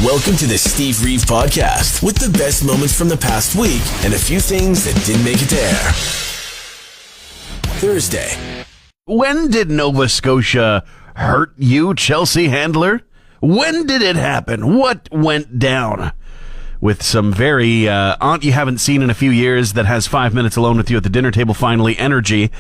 Welcome to the Steve Reeve Podcast with the best moments from the past week and a few things that didn't make it to air. Thursday. When did Nova Scotia hurt you, Chelsea Handler? When did it happen? What went down? With some very aunt you haven't seen in a few years that has 5 minutes alone with you at the dinner table finally energy,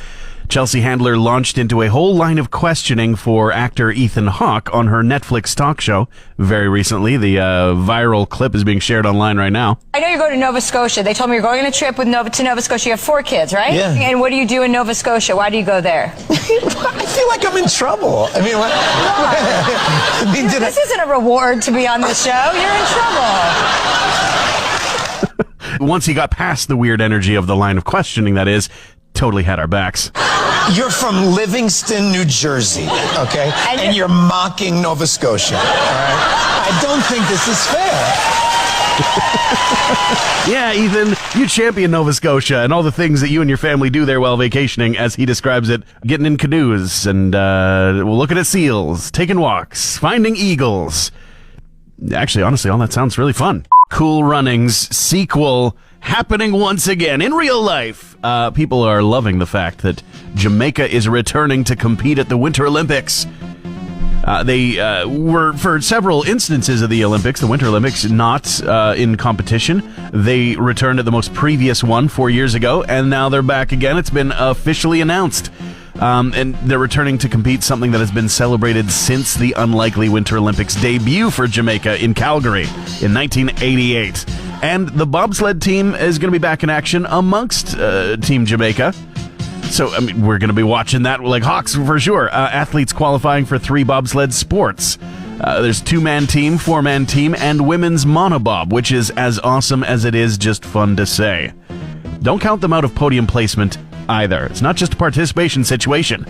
Chelsea Handler launched into a whole line of questioning for actor Ethan Hawke on her Netflix talk show very recently. The viral clip is being shared online right now. I know you're going to Nova Scotia. They told me you're going on a trip to Nova Scotia. You have 4 kids, right? Yeah. And what do you do in Nova Scotia? Why do you go there? I feel like I'm in trouble. I mean, what? I mean, This isn't a reward to be on this show. You're in trouble. Once he got past the weird energy of the line of questioning, that is, totally had our backs. You're from Livingston, New Jersey, okay? And you're mocking Nova Scotia, all right? I don't think this is fair. Yeah, Ethan, you champion Nova Scotia and all the things that you and your family do there while vacationing, as he describes it, getting in canoes and looking at seals, taking walks, finding eagles. Actually, honestly, all that sounds really fun. Cool Runnings sequel happening once again in real life. People are loving the fact that Jamaica is returning to compete at the Winter Olympics. They were, for several instances of the Olympics, the Winter Olympics, not in competition. They returned at the most previous one 4 years ago, and now they're back again. It's been officially announced. And they're returning to compete, something that has been celebrated since the unlikely Winter Olympics debut for Jamaica in Calgary in 1988. And the bobsled team is going to be back in action amongst Team Jamaica. So, I mean, we're going to be watching that like hawks for sure. Athletes qualifying for 3 bobsled sports. There's 2-man team, 4-man team, and women's monobob, which is as awesome as it is just fun to say. Don't count them out of podium placement either. It's not just a participation situation.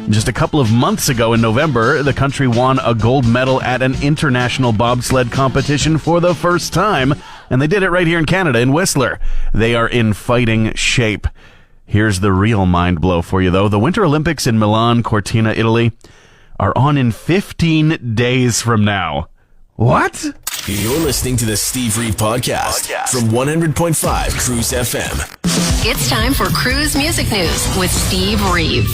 Just a couple of months ago in November, the country won a gold medal at an international bobsled competition for the first time, and they did it right here in Canada, in Whistler. They are in fighting shape. Here's the real mind blow for you, though. The Winter Olympics in Milan, Cortina, Italy, are on in 15 days from now. What? You're listening to the Steve Reeve Podcast from 100.5 Cruz FM. It's time for Cruz Music News with Steve Reeve.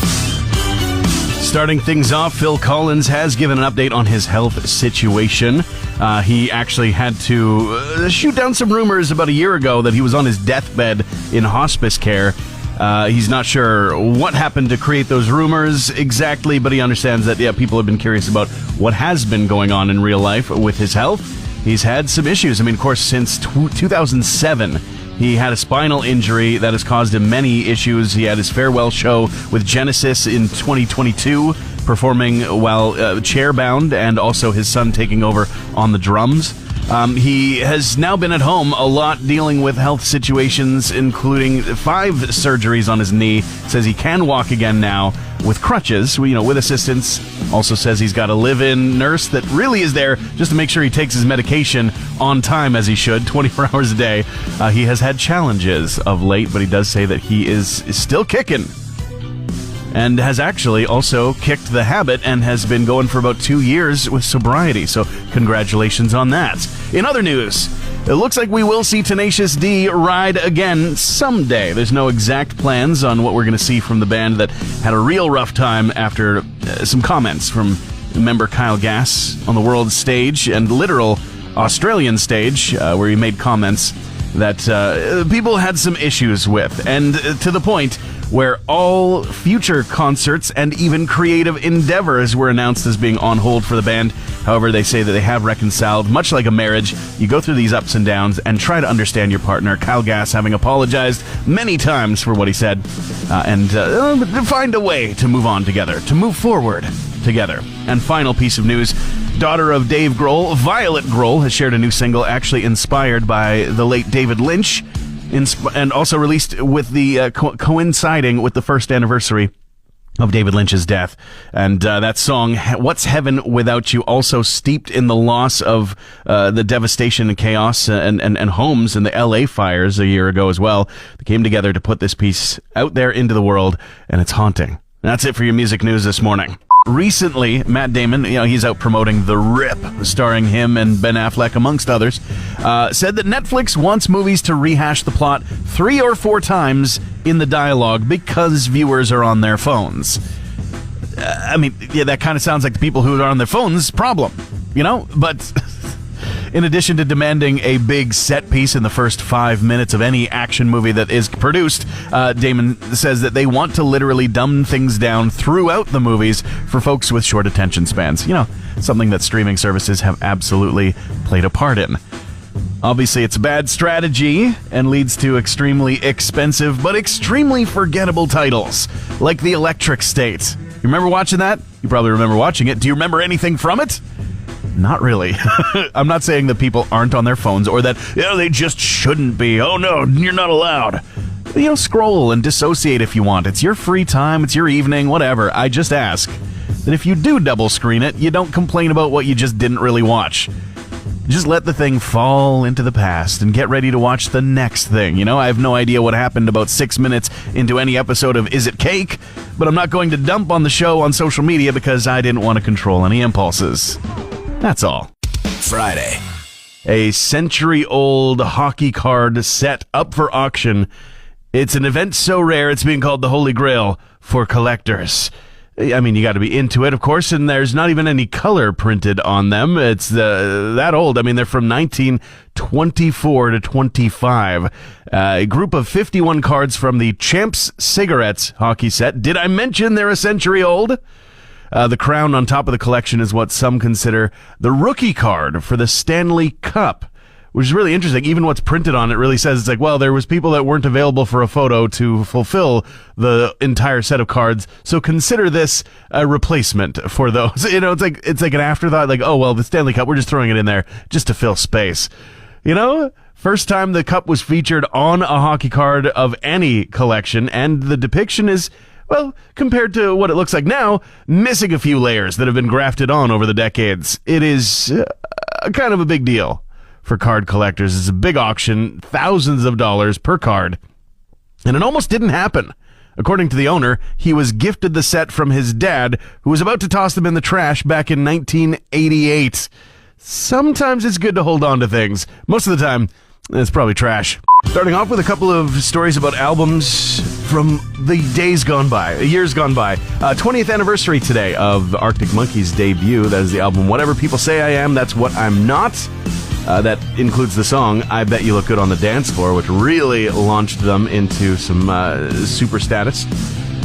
Starting things off, Phil Collins has given an update on his health situation. He actually had to shoot down some rumors about a year ago that he was on his deathbed in hospice care. He's not sure what happened to create those rumors exactly, but he understands that, people have been curious about what has been going on in real life with his health. He's had some issues. I mean, of course, since 2007, he had a spinal injury that has caused him many issues. He had his farewell show with Genesis in 2022, performing while chair-bound, and also his son taking over on the drums. He has now been at home a lot dealing with health situations, including 5 surgeries on his knee. Says he can walk again now with crutches, with assistance. Also says he's got a live-in nurse that really is there just to make sure he takes his medication on time as he should, 24 hours a day. He has had challenges of late, but he does say that he is still kicking. And has actually also kicked the habit and has been going for about 2 years with sobriety. So congratulations on that. In other news, it looks like we will see Tenacious D ride again someday. There's no exact plans on what we're going to see from the band that had a real rough time after some comments from member Kyle Gass on the world stage and literal Australian stage, where he made comments that people had some issues with. And to the point where all future concerts and even creative endeavors were announced as being on hold for the band. However, they say that they have reconciled. Much like a marriage, you go through these ups and downs and try to understand your partner. Kyle Gass having apologized many times for what he said, and find a way to move on together, to move forward together. And final piece of news, daughter of Dave Grohl, Violet Grohl, has shared a new single actually inspired by the late David Lynch, and also released with the coinciding with the first anniversary of David Lynch's death. And that song, What's Heaven Without You, also steeped in the loss of the devastation and chaos and homes in the LA fires a year ago as well. They came together to put this piece out there into the world, and it's haunting. That's it for your music news this morning. Recently, Matt Damon, he's out promoting The Rip, starring him and Ben Affleck, amongst others, said that Netflix wants movies to rehash the plot 3 or 4 times in the dialogue because viewers are on their phones. That kind of sounds like the people who are on their phones' problem, But in addition to demanding a big set piece in the first 5 minutes of any action movie that is produced, Damon says that they want to literally dumb things down throughout the movies for folks with short attention spans. Something that streaming services have absolutely played a part in. Obviously, it's a bad strategy and leads to extremely expensive but extremely forgettable titles, like The Electric State. You remember watching that? You probably remember watching it. Do you remember anything from it? Not really. I'm not saying that people aren't on their phones or that they just shouldn't be. Oh no, you're not allowed. Scroll and dissociate if you want. It's your free time, it's your evening, whatever. I just ask that if you do double screen it, you don't complain about what you just didn't really watch. Just let the thing fall into the past and get ready to watch the next thing. I have no idea what happened about 6 minutes into any episode of Is It Cake? But I'm not going to dump on the show on social media because I didn't want to control any impulses. That's all. Friday. A century-old hockey card set up for auction. It's an event so rare it's being called the Holy Grail for collectors. You got to be into it, of course, and there's not even any color printed on them. It's that old. They're from 1924 to 25. A group of 51 cards from the Champs Cigarettes hockey set. Did I mention they're a century old? The crown on top of the collection is what some consider the rookie card for the Stanley Cup, which is really interesting. Even what's printed on it really says there was people that weren't available for a photo to fulfill the entire set of cards, so consider this a replacement for those. It's like an afterthought, the Stanley Cup, we're just throwing it in there just to fill space. First time the cup was featured on a hockey card of any collection, and the depiction is, compared to what it looks like now, missing a few layers that have been grafted on over the decades. It is kind of a big deal for card collectors. It's a big auction, thousands of dollars per card. And it almost didn't happen. According to the owner, he was gifted the set from his dad, who was about to toss them in the trash back in 1988. Sometimes it's good to hold on to things. Most of the time, it's probably trash. Starting off with a couple of stories about albums from the days gone by, years gone by. 20th anniversary today of Arctic Monkeys' debut. That is the album Whatever People Say I Am, That's What I'm Not. That includes the song I Bet You Look Good on the Dance Floor, which really launched them into some super status.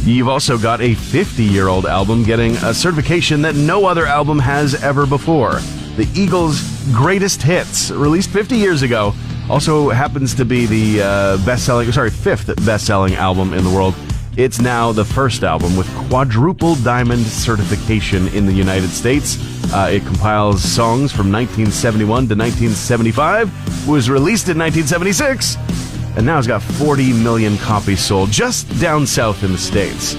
You've also got a 50-year-old album getting a certification that no other album has ever before. The Eagles' Greatest Hits, released 50 years ago, also happens to be the fifth best-selling album in the world. It's now the first album with quadruple diamond certification in the United States. It compiles songs from 1971 to 1975, was released in 1976, and now it's got 40 million copies sold just down south in the States.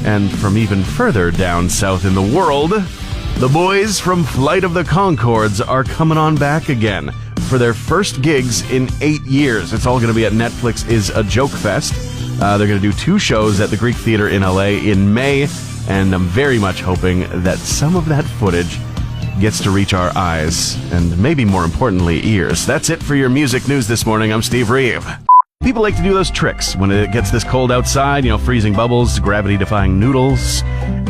And from even further down south in the world, the boys from Flight of the Conchords are coming on back again for their first gigs in 8 years. It's all going to be at Netflix Is a Joke Fest. They're going to do 2 shows at the Greek Theater in LA in May, and I'm very much hoping that some of that footage gets to reach our eyes, and maybe more importantly, ears. That's it for your music news this morning. I'm Steve Reeve. People like to do those tricks when it gets this cold outside, freezing bubbles, gravity-defying noodles,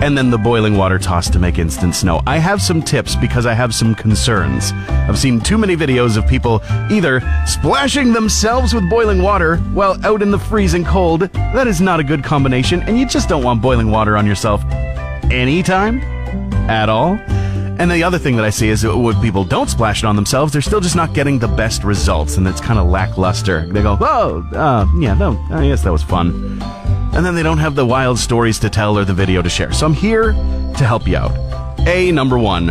and then the boiling water tossed to make instant snow. I have some tips because I have some concerns. I've seen too many videos of people either splashing themselves with boiling water while out in the freezing cold. That is not a good combination, and you just don't want boiling water on yourself anytime at all. And the other thing that I see is when people don't splash it on themselves, they're still just not getting the best results, and it's kind of lackluster. They go, yes, that was fun. And then they don't have the wild stories to tell or the video to share. So I'm here to help you out. Number 1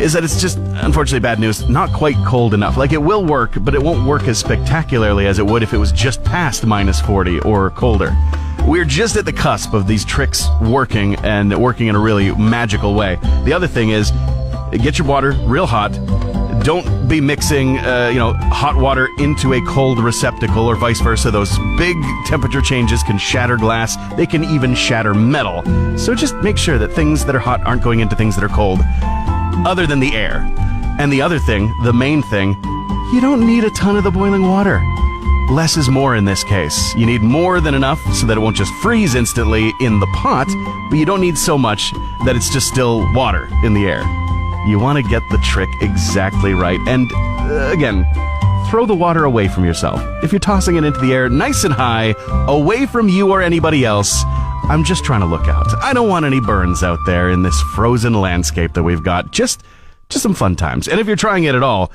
is that it's just, unfortunately, bad news, not quite cold enough. It will work, but it won't work as spectacularly as it would if it was just past minus 40 or colder. We're just at the cusp of these tricks working, and working in a really magical way. The other thing is, get your water real hot, Don't be mixing, hot water into a cold receptacle or vice versa. Those big temperature changes can shatter glass. They can even shatter metal. So just make sure that things that are hot aren't going into things that are cold, other than the air. And the other thing, the main thing, you don't need a ton of the boiling water. Less is more in this case. You need more than enough so that it won't just freeze instantly in the pot, but you don't need so much that it's just still water in the air. You want to get the trick exactly right. And again, throw the water away from yourself. If you're tossing it into the air nice and high, away from you or anybody else, I'm just trying to look out. I don't want any burns out there in this frozen landscape that we've got. Just some fun times. And if you're trying it at all,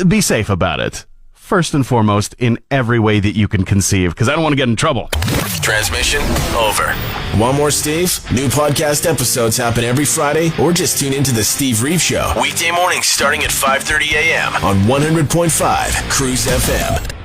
be safe about it. First and foremost, in every way that you can conceive, because I don't want to get in trouble. Transmission over. Want more Steve? New podcast episodes happen every Friday, or just tune into the Steve Reeve Show. Weekday mornings starting at 5:30 a.m. on 100.5 Cruz FM.